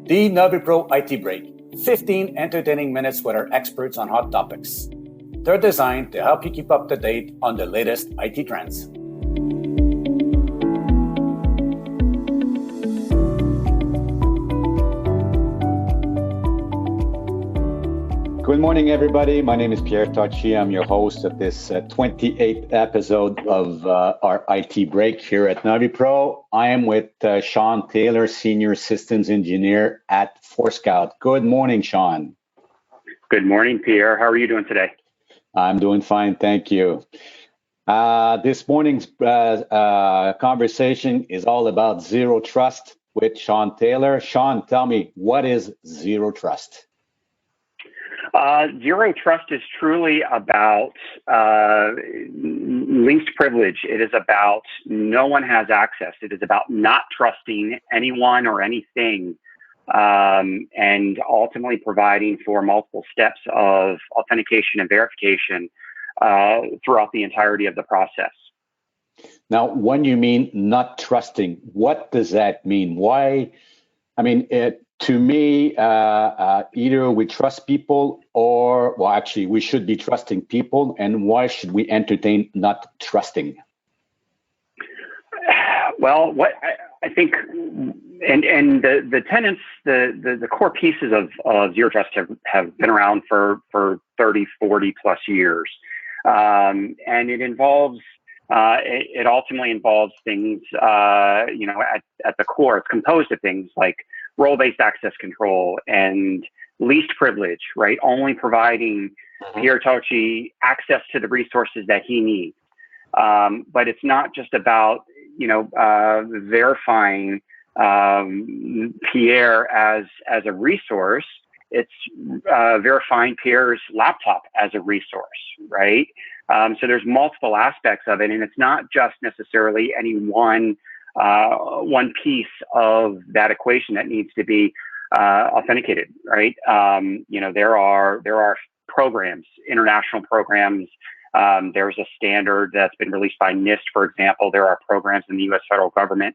The NaviPro IT Break, 15 entertaining minutes with our experts on hot topics. They're designed to help you keep up to date on the latest IT trends. Good morning, everybody. My name is Pierre Tocci. I'm your host of this 28th episode of our IT Break here at NaviPro. I am with Shawn Taylor, Senior Systems Engineer at ForeScout. Good morning, Shawn. Good morning, Pierre. How are you doing today? I'm doing fine, thank you. This morning's conversation is all about zero trust with Shawn Taylor. Shawn, tell me, what is zero trust? Zero trust is truly about least privilege. It is about no one has access. It is about not trusting anyone or anything, and ultimately providing for multiple steps of authentication and verification throughout the entirety of the process. Now, when you mean not trusting, what does that mean? Why? I mean, to me, either we trust people or, well, actually, we should be trusting people. And why should we entertain not trusting? Well, what I think, and the tenets, the core pieces of zero trust have been around for 30, 40 plus years. And it involves, it ultimately involves things, at the core. It's composed of things like role-based access control and least privilege, right? Only providing Pierre Tocci access to the resources that he needs. But it's not just about, verifying Pierre as a resource. It's verifying Pierre's laptop as a resource, right? So there's multiple aspects of it, and it's not just necessarily any one piece of that equation that needs to be authenticated, right? There are programs, international programs. There's a standard that's been released by NIST, for example. There are programs in the U.S. federal government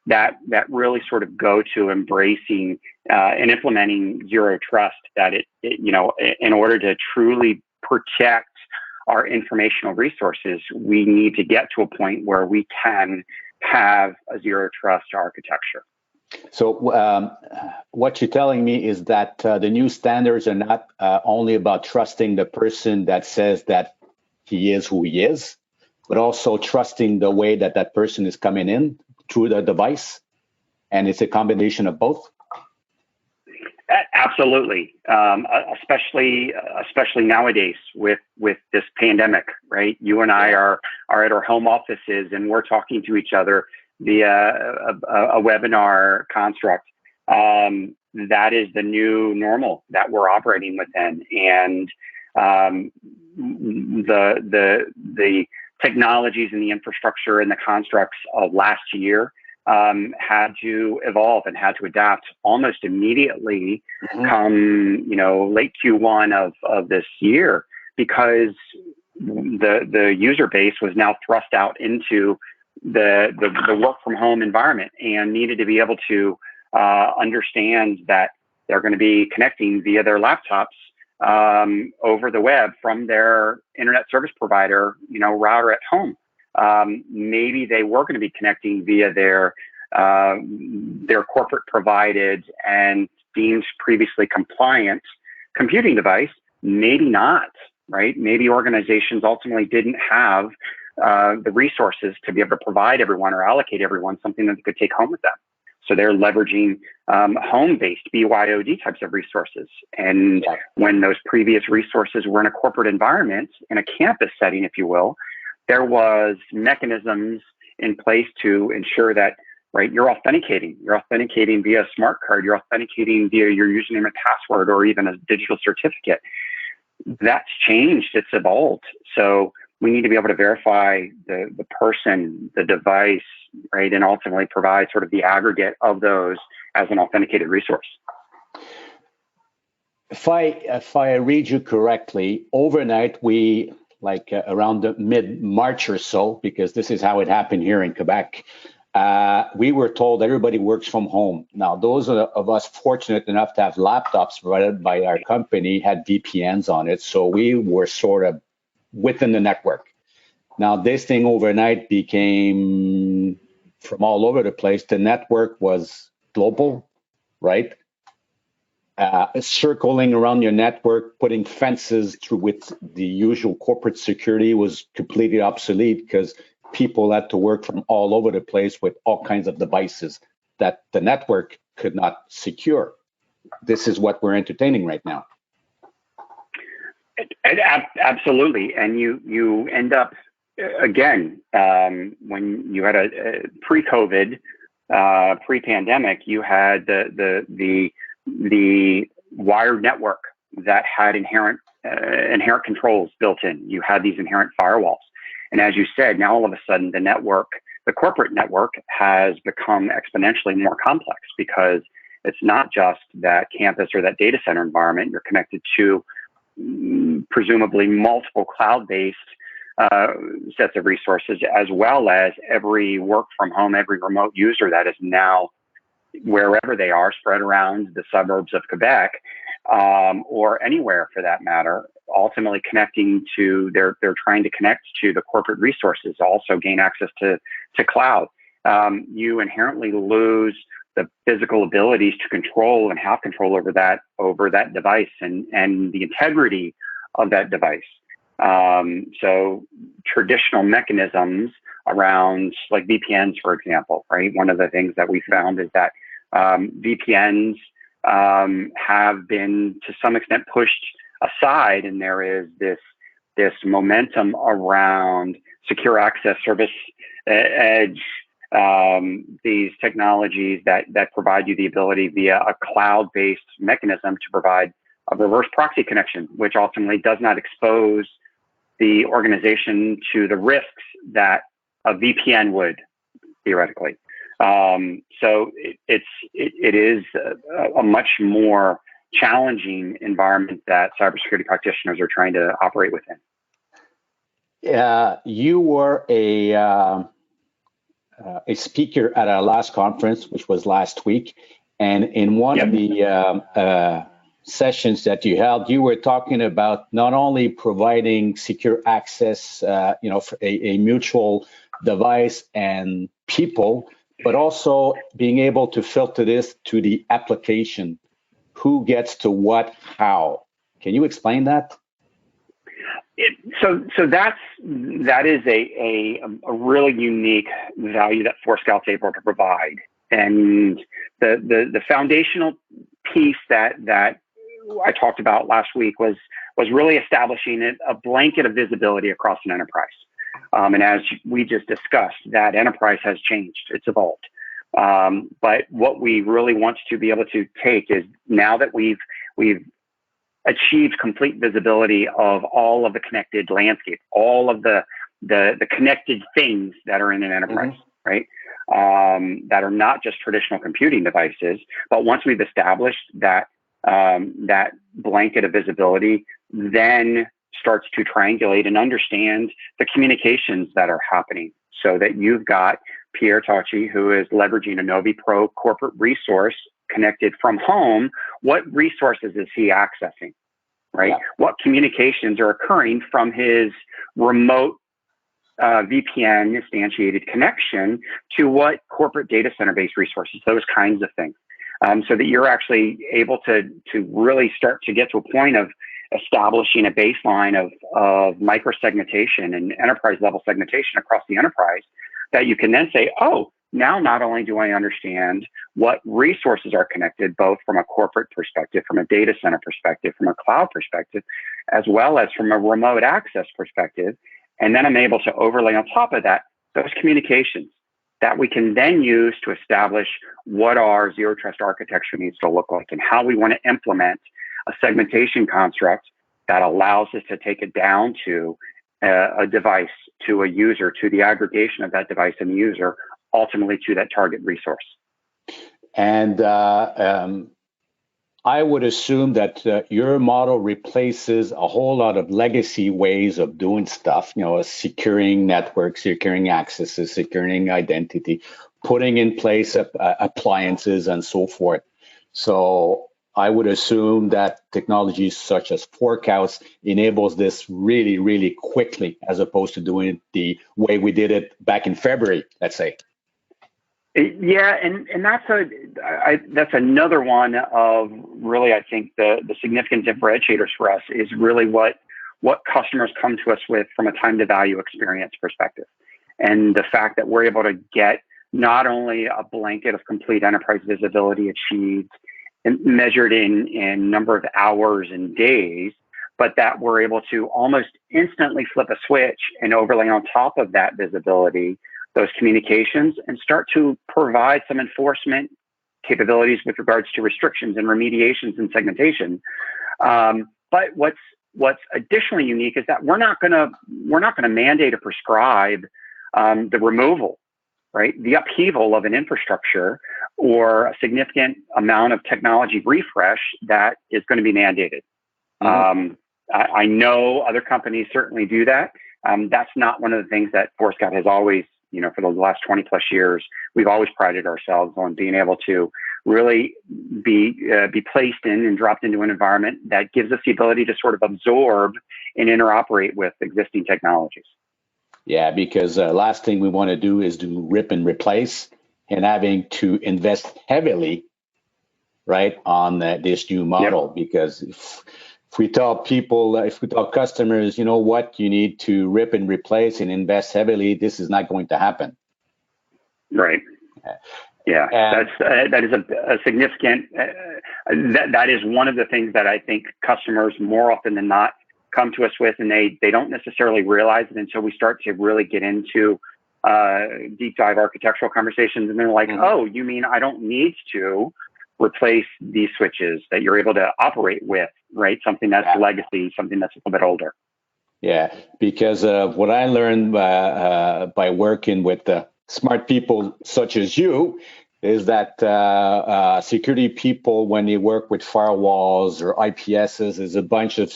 that really sort of go to embracing and implementing zero trust. That in order to truly protect our informational resources, we need to get to a point where we can have a zero trust architecture. So what you're telling me is that the new standards are not only about trusting the person that says that he is who he is, but also trusting the way that that person is coming in through the device. And it's a combination of both. Absolutely, especially nowadays with this pandemic, right? You and I are at our home offices and we're talking to each other via a webinar construct. That is the new normal that we're operating within, and the technologies and the infrastructure and the constructs of last year had to evolve and had to adapt almost immediately come, late Q1 of this year, because the user base was now thrust out into the work from home environment and needed to be able to understand that they're going to be connecting via their laptops over the web from their internet service provider, router at home. Maybe they were going to be connecting via their corporate provided and deemed previously compliant computing device. Maybe not, right? Maybe organizations ultimately didn't have the resources to be able to provide everyone or allocate everyone something that they could take home with them. So they're leveraging home-based BYOD types of resources. And when those previous resources were in a corporate environment, in a campus setting, if you will, there was mechanisms in place to ensure that, right, you're authenticating via a smart card, you're authenticating via your username and password, or even a digital certificate. That's changed, it's evolved. So we need to be able to verify the person, the device, right, and ultimately provide sort of the aggregate of those as an authenticated resource. If I read you correctly, overnight around the mid-March or so, because this is how it happened here in Quebec, we were told everybody works from home. Now, those of us fortunate enough to have laptops provided by our company had VPNs on it, so we were sort of within the network. Now, this thing overnight became from all over the place. The network was global, right? Circling around your network, putting fences through with the usual corporate security was completely obsolete because people had to work from all over the place with all kinds of devices that the network could not secure. This is what we're entertaining right now. Absolutely. And you end up, again, when you had a pre-COVID, pre-pandemic, you had the wired network that had inherent controls built in. You had these inherent firewalls. And as you said, now all of a sudden the network, the corporate network, has become exponentially more complex because it's not just that campus or that data center environment. You're connected to presumably multiple cloud-based sets of resources, as well as every work from home, every remote user that is now wherever they are, spread around the suburbs of Quebec, or anywhere for that matter, ultimately connecting to, they're trying to connect to the corporate resources, also gain access to cloud. You inherently lose the physical abilities to control and have control over that device and the integrity of that device. So traditional mechanisms around, like VPNs, for example, right? One of the things that we found is that VPNs have been to some extent pushed aside, and there is this momentum around secure access service edge, these technologies that provide you the ability via a cloud-based mechanism to provide a reverse proxy connection, which ultimately does not expose the organization to the risks that a VPN would theoretically. So it is a much more challenging environment that cybersecurity practitioners are trying to operate within. You were a speaker at our last conference, which was last week, and in one of the sessions that you held, you were talking about not only providing secure access, for a mutual device and people, but also being able to filter this to the application. Who gets to what, how? Can you explain that? So that is a really unique value that ForeScout's able to provide, and the foundational piece that I talked about last week was really establishing a blanket of visibility across an enterprise. And as we just discussed, that enterprise has changed; it's evolved. But what we really want to be able to take is, now that we've achieved complete visibility of all of the connected landscape, all of the connected things that are in an enterprise, right? That are not just traditional computing devices, but once we've established that blanket of visibility, then starts to triangulate and understand the communications that are happening, so that you've got Pierre Tocci, who is leveraging a Novi Pro corporate resource connected from home. What resources is he accessing, right? Yeah. What communications are occurring from his remote VPN instantiated connection to what corporate data center-based resources, those kinds of things. So that you're actually able to really start to get to a point of establishing a baseline of micro-segmentation and enterprise-level segmentation across the enterprise, that you can then say, oh, now not only do I understand what resources are connected, both from a corporate perspective, from a data center perspective, from a cloud perspective, as well as from a remote access perspective, and then I'm able to overlay on top of that those communications that we can then use to establish what our zero trust architecture needs to look like, and how we want to implement a segmentation construct that allows us to take it down to a device, to a user, to the aggregation of that device and the user, ultimately to that target resource. And I would assume that your model replaces a whole lot of legacy ways of doing stuff, securing networks, securing accesses, securing identity, putting in place appliances and so forth. So I would assume that technologies such as ForeScout enables this really, really quickly, as opposed to doing it the way we did it back in February, let's say. Yeah, and that's another one of really, I think the significant differentiators for us is really what customers come to us with from a time to value experience perspective, and the fact that we're able to get not only a blanket of complete enterprise visibility achieved and measured in number of hours and days, but that we're able to almost instantly flip a switch and overlay on top of that visibility those communications and start to provide some enforcement capabilities with regards to restrictions and remediations and segmentation. But what's additionally unique is that we're not going to mandate or prescribe the removal, right, the upheaval of an infrastructure or a significant amount of technology refresh that is going to be mandated. Mm-hmm. I know other companies certainly do that. That's not one of the things that ForeScout has always, for the last 20 plus years, we've always prided ourselves on being able to really be placed in and dropped into an environment that gives us the ability to sort of absorb and interoperate with existing technologies. Yeah, because last thing we want to do is do rip and replace and having to invest heavily, right, on this new model. Yep. Because if we tell people, if we tell customers, you know what, you need to rip and replace and invest heavily, this is not going to happen. Right. Yeah, that is a significant. That is one of the things that I think customers more often than not come to us with, and they don't necessarily realize it until we start to really get into deep dive architectural conversations, and they're like, mm-hmm. Oh, you mean I don't need to replace these switches that you're able to operate with, right? Something that's legacy, something that's a little bit older. Yeah, because what I learned by working with smart people such as you is that security people, when they work with firewalls or IPSs, is a bunch of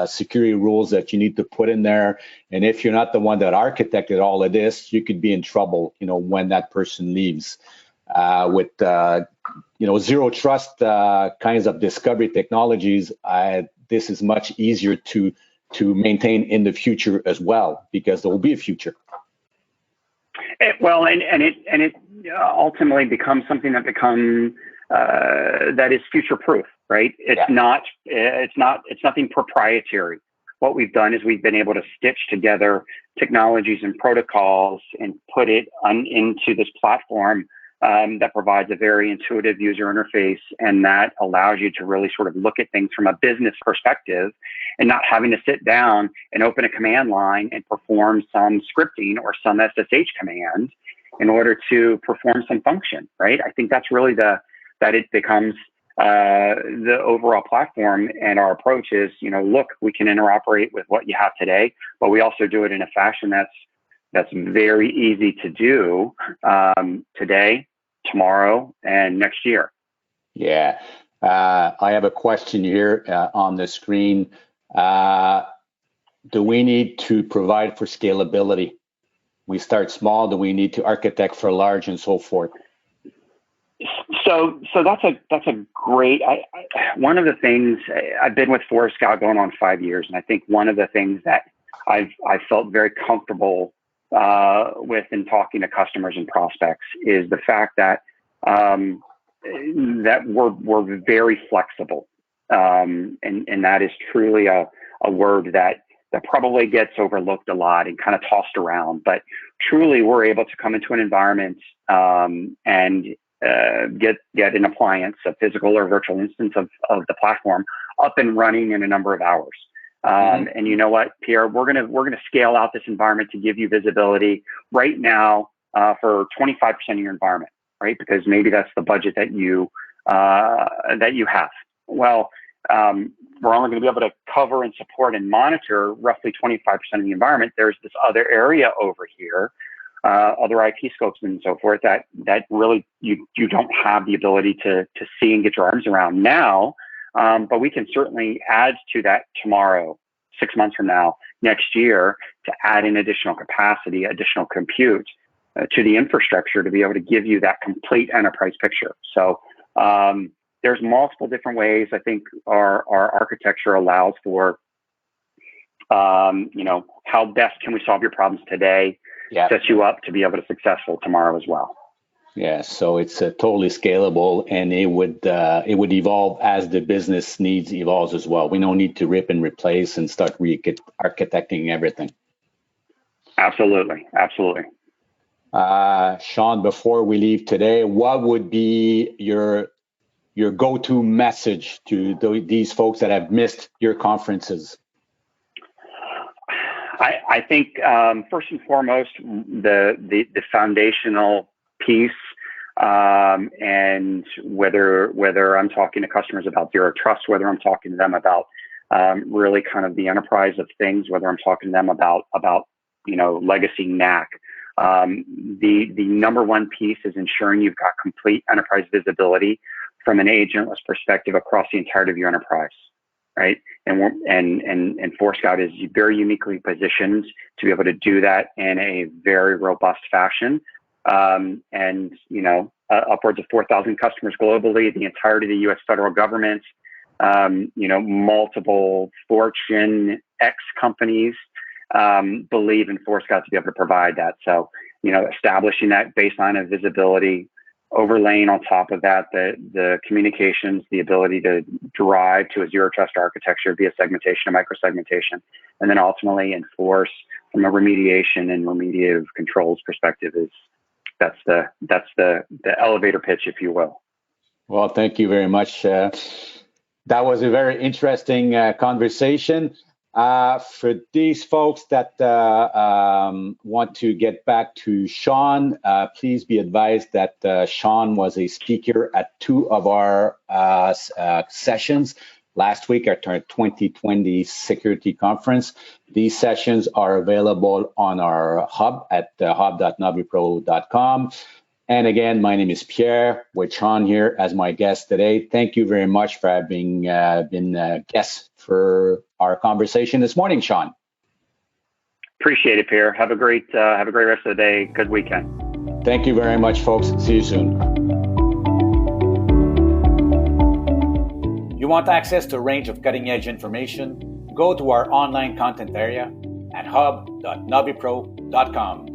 security rules that you need to put in there. And if you're not the one that architected all of this, you could be in trouble, when that person leaves. With zero trust kinds of discovery technologies, this is much easier to maintain in the future as well, because there will be a future. Well, and it ultimately becomes something that that is future proof, right? It's nothing proprietary. What we've done is we've been able to stitch together technologies and protocols and put it into this platform that provides a very intuitive user interface, and that allows you to really sort of look at things from a business perspective and not having to sit down and open a command line and perform some scripting or some SSH command in order to perform some function, right? I think that's really that it becomes the overall platform, and our approach is, look, we can interoperate with what you have today, but we also do it in a fashion that's very easy to do today, tomorrow, and next year. Yeah. I have a question here on the screen. Do we need to provide for scalability? We start small. Do we need to architect for large and so forth? So that's a great. One of the things, I've been with ForeScout going on 5 years, and I think one of the things that I felt very comfortable with in talking to customers and prospects is the fact that that we're very flexible, and that is truly a word that probably gets overlooked a lot and kind of tossed around. But truly, we're able to come into an environment and get an appliance, a physical or virtual instance of the platform, up and running in a number of hours. And you know what, Pierre, we're gonna scale out this environment to give you visibility right now for 25% of your environment, right? Because maybe that's the budget that you have. Well, we're only going to be able to cover and support and monitor roughly 25% of the environment. There's this other area over here, other IP scopes and so forth that really you don't have the ability to see and get your arms around. Now, But we can certainly add to that tomorrow, 6 months from now, next year, to add in additional capacity, additional compute to the infrastructure to be able to give you that complete enterprise picture. So there's multiple different ways. I think our architecture allows for, how best can we solve your problems today, sets you up to be able to be successful tomorrow as well. Yeah, so it's totally scalable, and it would evolve as the business needs evolves as well. We don't need to rip and replace and start re-architecting everything. Absolutely. Shawn, before we leave today, what would be your go-to message to these folks that have missed your conferences? I think first and foremost, the foundational piece, and whether I'm talking to customers about zero trust, whether I'm talking to them about really kind of the enterprise of things, whether I'm talking to them about legacy NAC, the number one piece is ensuring you've got complete enterprise visibility from an agentless perspective across the entirety of your enterprise. Right, and ForeScout is very uniquely positioned to be able to do that in a very robust fashion. Upwards of 4,000 customers globally, the entirety of the U.S. federal government, multiple Fortune X companies believe in ForeScout to be able to provide that. So, establishing that baseline of visibility, overlaying on top of that the communications, the ability to drive to a zero trust architecture via segmentation and microsegmentation, and then ultimately enforce from a remediation and remediative controls perspective that's the elevator pitch, if you will. Well, thank you very much. That was a very interesting conversation. For these folks that want to get back to Shawn, please be advised that Shawn was a speaker at 2 of our sessions last week at our 2020 security conference. These sessions are available on our hub at hub.navipro.com. And again, my name is Pierre with Shawn here as my guest today. Thank you very much for having been a guest for our conversation this morning, Shawn. Appreciate it, Pierre. Have a great rest of the day. Good weekend. Thank you very much, folks. See you soon. You want access to a range of cutting-edge information? Go to our online content area at hub.navipro.com.